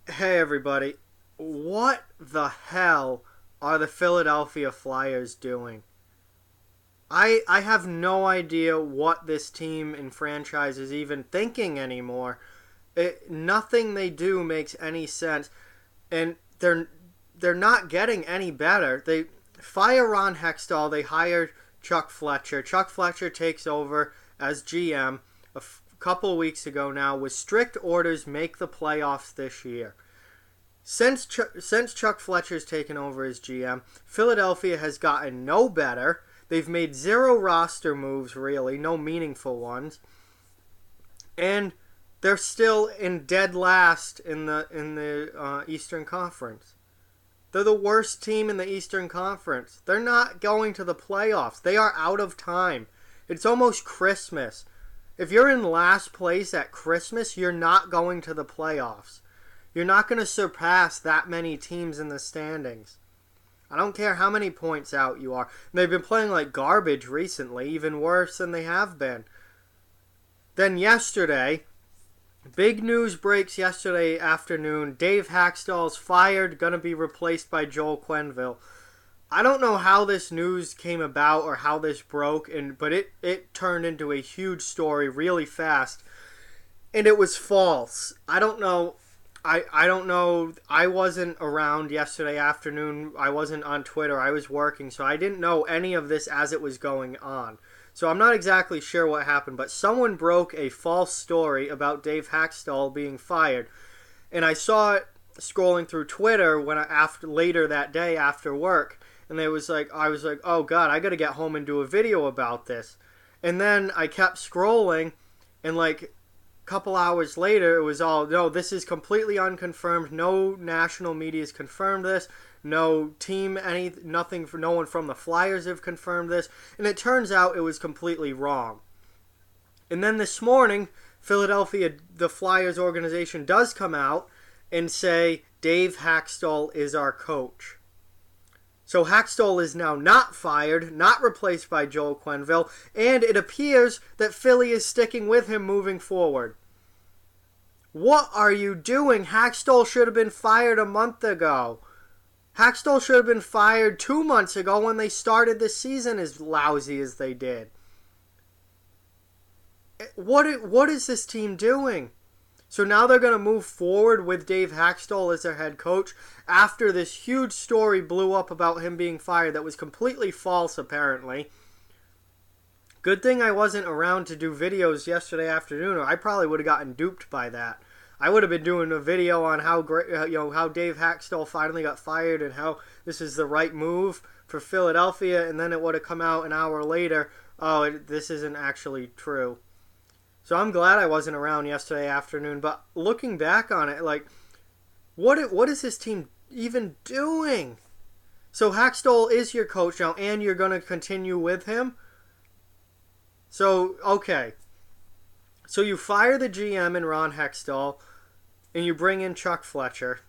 Hey everybody, what the hell are the Philadelphia Flyers doing? I have no idea what this team and franchise is even thinking anymore. Nothing they do makes any sense, and they're not getting any better. They fire Ron Hextall. They hire Chuck Fletcher. Chuck Fletcher takes over as GM couple weeks ago now with strict orders: make the playoffs this year. Since Chuck Fletcher's taken over as GM, Philadelphia has gotten no better. They've made zero roster moves, really, no meaningful ones, and they're still in dead last in the Eastern Conference. They're the worst team in the Eastern Conference. They're not going to the playoffs. They are out of time. It's almost Christmas. If you're in last place at Christmas, you're not going to the playoffs. You're not going to surpass that many teams in the standings. I don't care how many points out you are. They've been playing like garbage recently, even worse than they have been. Then yesterday, big news breaks yesterday afternoon. Dave Haxtell's fired, going to be replaced by Joel Quenneville. I don't know how this news came about or how this broke, but it turned into a huge story really fast. And it was false. I don't know. I don't know. I wasn't around yesterday afternoon. I wasn't on Twitter. I was working, so I didn't know any of this as it was going on. So I'm not exactly sure what happened, but someone broke a false story about Dave Haxtell being fired. And I saw it scrolling through Twitter later that day after work, and I was like, "Oh god, I got to get home and do a video about this." And then I kept scrolling, and like couple hours later, it was all, no, this is completely unconfirmed. No national media has confirmed this. No team, nothing, no one from the Flyers have confirmed this. And it turns out it was completely wrong. And then this morning, Philadelphia, the Flyers organization, does come out and say Dave Haxtell is our coach. So Haxtell is now not fired, not replaced by Joel Quenneville, and it appears that Philly is sticking with him moving forward. What are you doing? Haxtell should have been fired a month ago. Haxtell should have been fired 2 months ago when they started the season as lousy as they did. What is this team doing? So now they're going to move forward with Dave Haxtell as their head coach after this huge story blew up about him being fired that was completely false, apparently. Good thing I wasn't around to do videos yesterday afternoon, or I probably would have gotten duped by that. I would have been doing a video on how great, how Dave Haxtell finally got fired and how this is the right move for Philadelphia, and then it would have come out an hour later, this isn't actually true. So I'm glad I wasn't around yesterday afternoon, but looking back on it, like, what is this team even doing? So Haxtell is your coach now, and you're going to continue with him? So, okay. So you fire the GM and Ron Hextall, and you bring in Chuck Fletcher.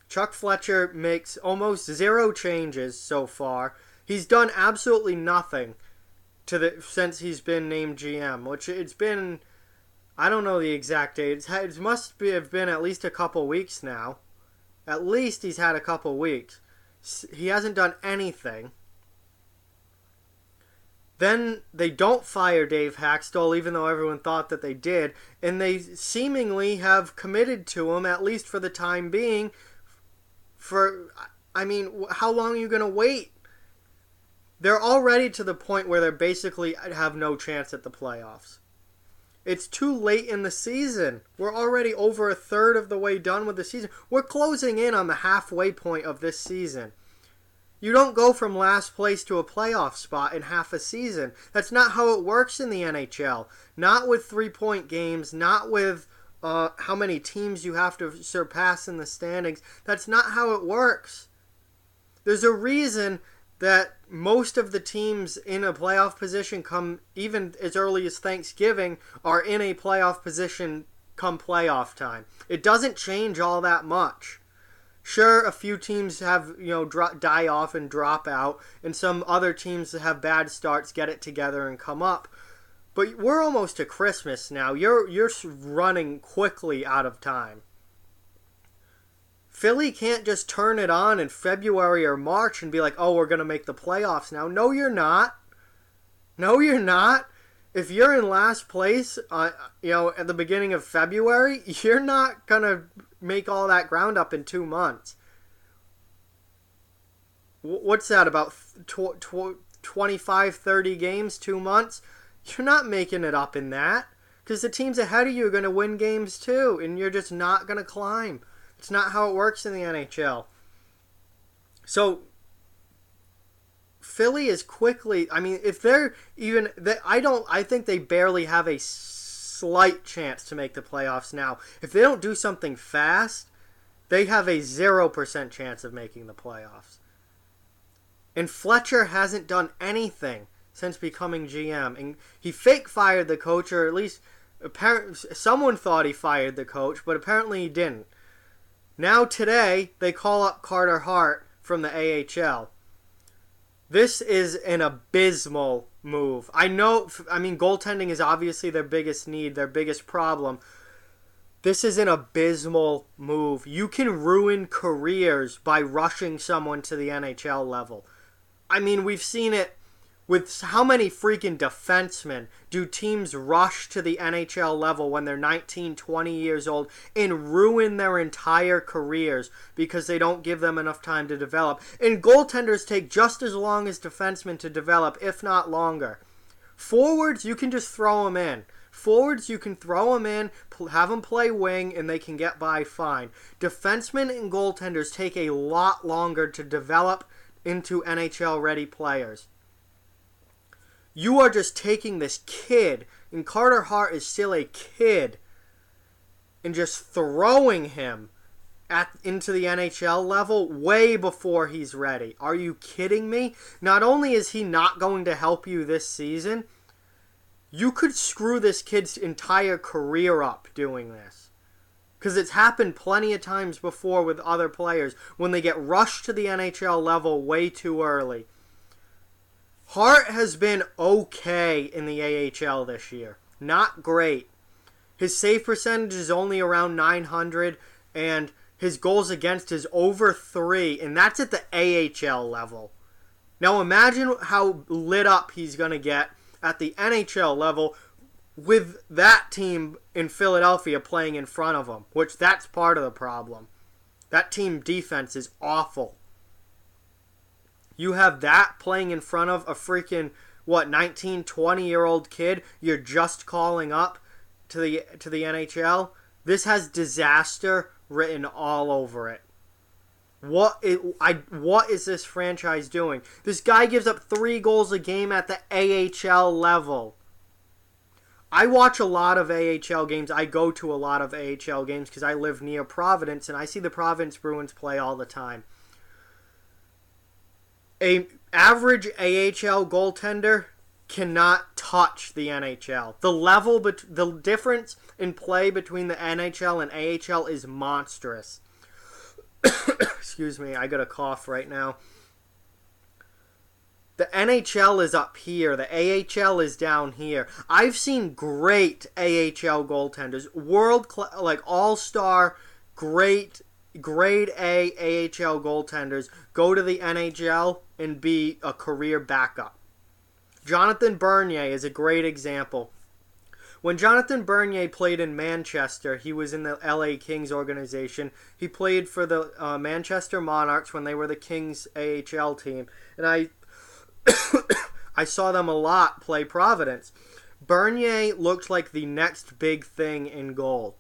Chuck Fletcher makes almost zero changes so far. He's done absolutely nothing since he's been named GM, which it's been, I don't know the exact date. It must have been at least a couple weeks now. At least he's had a couple weeks. He hasn't done anything. Then they don't fire Dave Haxtell, even though everyone thought that they did, and they seemingly have committed to him, at least for the time being. How long are you going to wait? They're already to the point where they basically have no chance at the playoffs. It's too late in the season. We're already over a third of the way done with the season. We're closing in on the halfway point of this season. You don't go from last place to a playoff spot in half a season. That's not how it works in the NHL. Not with 3-point games, not with how many teams you have to surpass in the standings. That's not how it works. There's a reason that most of the teams in a playoff position come even as early as Thanksgiving are in a playoff position come playoff time. It doesn't change all that much. Sure, a few teams have, die off and drop out, and some other teams that have bad starts get it together and come up. But we're almost to Christmas now. You're running quickly out of time. Philly can't just turn it on in February or March and be like, oh, we're going to make the playoffs now. No, you're not. No, you're not. If you're in last place, at the beginning of February, you're not going to make all that ground up in 2 months. What's that, about 25, 30 games, 2 months? You're not making it up in that. Because the teams ahead of you are going to win games too, and you're just not going to climb. It's not how it works in the NHL. So, Philly is quickly, if they're even, I think they barely have a slight chance to make the playoffs now. If they don't do something fast, they have a 0% chance of making the playoffs. And Fletcher hasn't done anything since becoming GM. And he fake fired the coach, or at least someone thought he fired the coach, but apparently he didn't. Now today, they call up Carter Hart from the AHL. This is an abysmal move. Goaltending is obviously their biggest need, their biggest problem. This is an abysmal move. You can ruin careers by rushing someone to the NHL level. We've seen it with how many freaking defensemen do teams rush to the NHL level when they're 19, 20 years old and ruin their entire careers because they don't give them enough time to develop. And goaltenders take just as long as defensemen to develop, if not longer. Forwards, you can just throw them in. Forwards, you can throw them in, have them play wing, and they can get by fine. Defensemen and goaltenders take a lot longer to develop into NHL-ready players. You are just taking this kid, and Carter Hart is still a kid, and just throwing him into the NHL level way before he's ready. Are you kidding me? Not only is he not going to help you this season, you could screw this kid's entire career up doing this. Because it's happened plenty of times before with other players when they get rushed to the NHL level way too early. Hart has been okay in the AHL this year. Not great. His save percentage is only around 900, and his goals against is over 3, and that's at the AHL level. Now imagine how lit up he's going to get at the NHL level with that team in Philadelphia playing in front of him, which that's part of the problem. That team defense is awful. You have that playing in front of a freaking, 19, 20-year-old kid you're just calling up to the NHL? This has disaster written all over it. What is this franchise doing? This guy gives up 3 goals a game at the AHL level. I watch a lot of AHL games. I go to a lot of AHL games because I live near Providence, and I see the Providence Bruins play all the time. An average AHL goaltender cannot touch the NHL. The difference in play between the NHL and AHL is monstrous. Excuse me, I got a cough right now. The NHL is up here. The AHL is down here. I've seen great AHL goaltenders, all-star, great grade A AHL goaltenders go to the NHL and be a career backup. Jonathan Bernier is a great example. When Jonathan Bernier played in Manchester, he was in the LA Kings organization. He played for the Manchester Monarchs when they were the Kings AHL team. And I saw them a lot play Providence. Bernier looked like the next big thing in goal.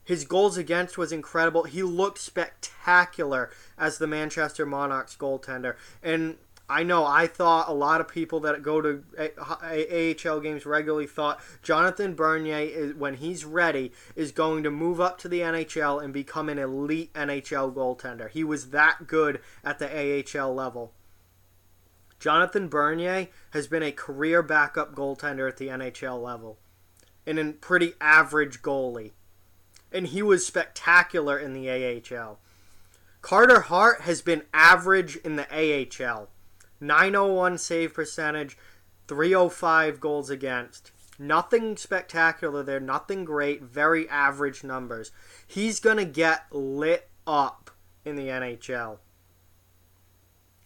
His goals against was incredible. He looked spectacular as the Manchester Monarchs goaltender. And I thought a lot of people that go to AHL games regularly thought Jonathan Bernier, when he's ready, is going to move up to the NHL and become an elite NHL goaltender. He was that good at the AHL level. Jonathan Bernier has been a career backup goaltender at the NHL level and a pretty average goalie. And he was spectacular in the AHL. Carter Hart has been average in the AHL. 901 save percentage, 305 goals against. Nothing spectacular there, nothing great, very average numbers. He's going to get lit up in the NHL.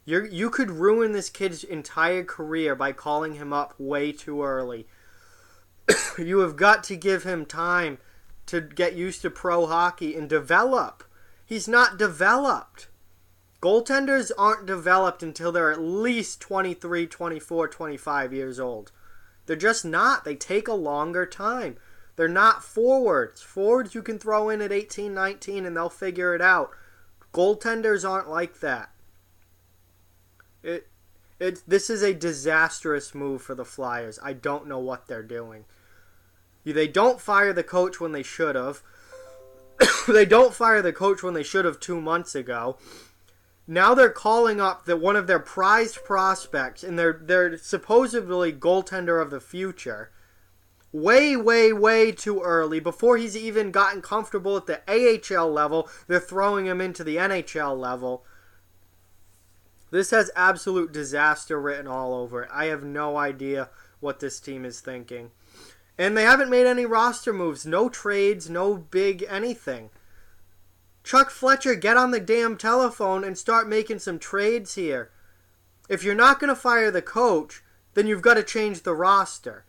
You could ruin this kid's entire career by calling him up way too early. You have got to give him time to get used to pro hockey and develop. He's not developed. Goaltenders aren't developed until they're at least 23, 24, 25 years old. They're just not. They take a longer time. They're not forwards. Forwards you can throw in at 18, 19 and they'll figure it out. Goaltenders aren't like that. This is a disastrous move for the Flyers. I don't know what they're doing. They don't fire the coach when they should have. They don't fire the coach when they should have 2 months ago. Now they're calling up one of their prized prospects and they're supposedly goaltender of the future. Way, way, way too early. Before he's even gotten comfortable at the AHL level, they're throwing him into the NHL level. This has absolute disaster written all over it. I have no idea what this team is thinking. And they haven't made any roster moves. No trades, no big anything. Chuck Fletcher, get on the damn telephone and start making some trades here. If you're not going to fire the coach, then you've got to change the roster.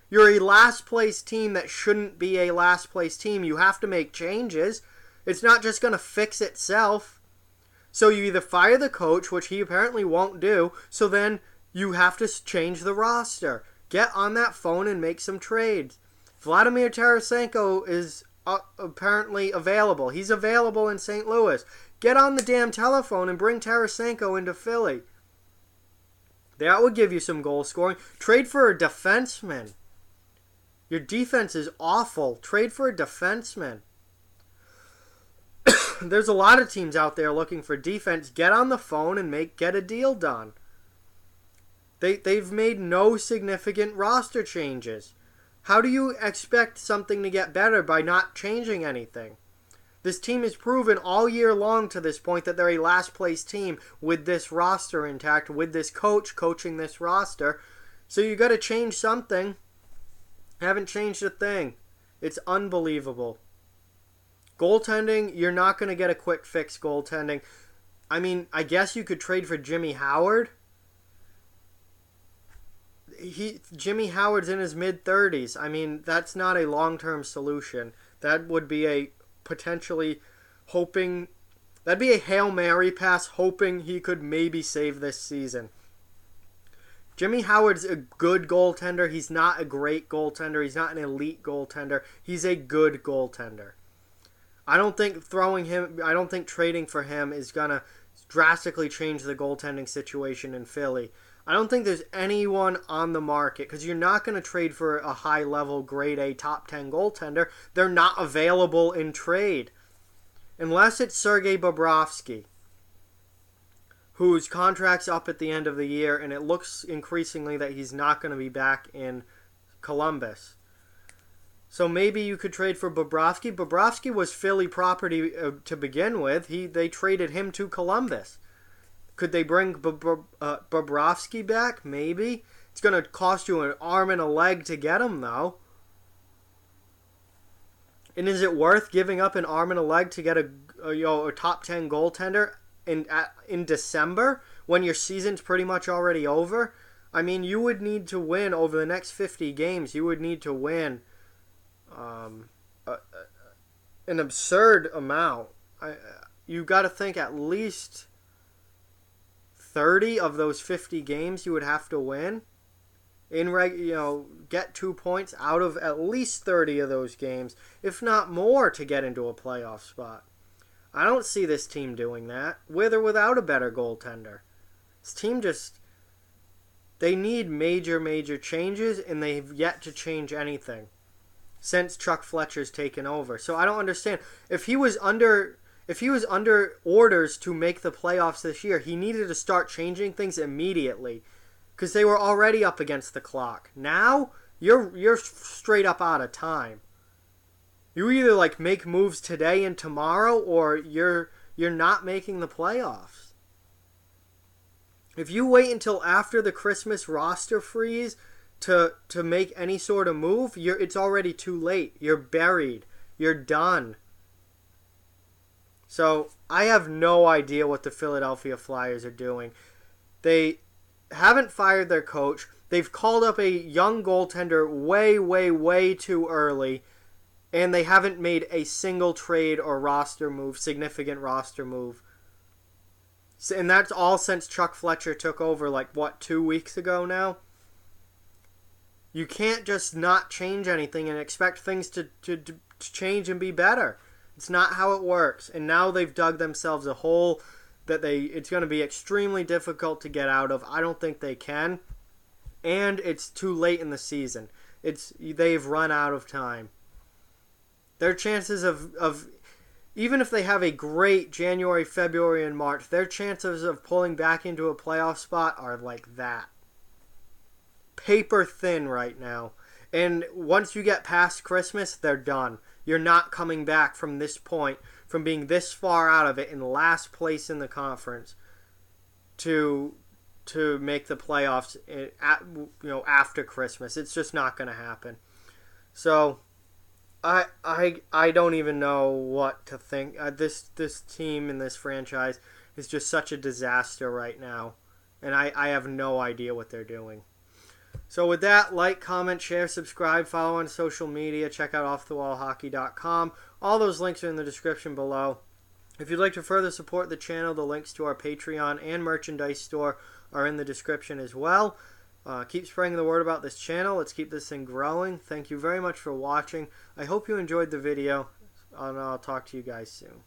You're a last place team that shouldn't be a last place team. You have to make changes. It's not just going to fix itself. So you either fire the coach, which he apparently won't do, so then you have to change the roster. Get on that phone and make some trades. Vladimir Tarasenko is apparently available. He's available in St. Louis. Get on the damn telephone and bring Tarasenko into Philly. That would give you some goal scoring. Trade for a defenseman. Your defense is awful. Trade for a defenseman. There's a lot of teams out there looking for defense. Get on the phone and get a deal done. They've made no significant roster changes. How do you expect something to get better by not changing anything? This team has proven all year long to this point that they're a last place team with this roster intact, with this coach coaching this roster. So you got to change something. Haven't changed a thing. It's unbelievable. Goaltending, you're not going to get a quick fix goaltending. I mean, I guess you could trade for Jimmy Howard. Jimmy Howard's in his mid-30s. I mean, that's not a long-term solution. That would be a potentially hoping... That'd be a Hail Mary pass hoping he could maybe save this season. Jimmy Howard's a good goaltender. He's not a great goaltender. He's not an elite goaltender. He's a good goaltender. I don't think trading for him is going to drastically change the goaltending situation in Philly. I don't think there's anyone on the market because you're not going to trade for a high-level, grade A, top 10 goaltender. They're not available in trade. Unless it's Sergei Bobrovsky, whose contract's up at the end of the year, and it looks increasingly that he's not going to be back in Columbus. So maybe you could trade for Bobrovsky. Bobrovsky was Philly property to begin with. They traded him to Columbus. Could they bring Bobrovsky back? Maybe. It's going to cost you an arm and a leg to get him, though. And is it worth giving up an arm and a leg to get a top 10 goaltender in December when your season's pretty much already over? I mean, you would need to win over the next 50 games. You would need to win an absurd amount. You got to think at least 30 of those 50 games you would have to win. Get 2 points out of at least 30 of those games, if not more, to get into a playoff spot. I don't see this team doing that, with or without a better goaltender. This team they need major, major changes, and they've yet to change anything since Chuck Fletcher's taken over. So I don't understand. If he was under orders to make the playoffs this year, he needed to start changing things immediately because they were already up against the clock. Now you're straight up out of time. You either make moves today and tomorrow, or you're not making the playoffs. If you wait until after the Christmas roster freeze to make any sort of move, it's already too late. You're buried. You're done. So I have no idea what the Philadelphia Flyers are doing. They haven't fired their coach. They've called up a young goaltender way, way, way too early. And they haven't made a single trade or roster move, significant roster move. And that's all since Chuck Fletcher took over, 2 weeks ago now? You can't just not change anything and expect things to change and be better. It's not how it works. And now they've dug themselves a hole that it's going to be extremely difficult to get out of. I don't think they can. And it's too late in the season. They've run out of time. Their chances of even if they have a great January, February, and March, their chances of pulling back into a playoff spot are like that. Paper thin right now. And once you get past Christmas, they're done. You're not coming back from this point, from being this far out of it in last place in the conference to make the playoffs after Christmas. It's just not going to happen. So I don't even know what to think. This team and this franchise is just such a disaster right now, and I have no idea what they're doing. So with that, like, comment, share, subscribe, follow on social media, check out offthewallhockey.com. All those links are in the description below. If you'd like to further support the channel, the links to our Patreon and merchandise store are in the description as well. Keep spreading the word about this channel. Let's keep this thing growing. Thank you very much for watching. I hope you enjoyed the video, and I'll talk to you guys soon.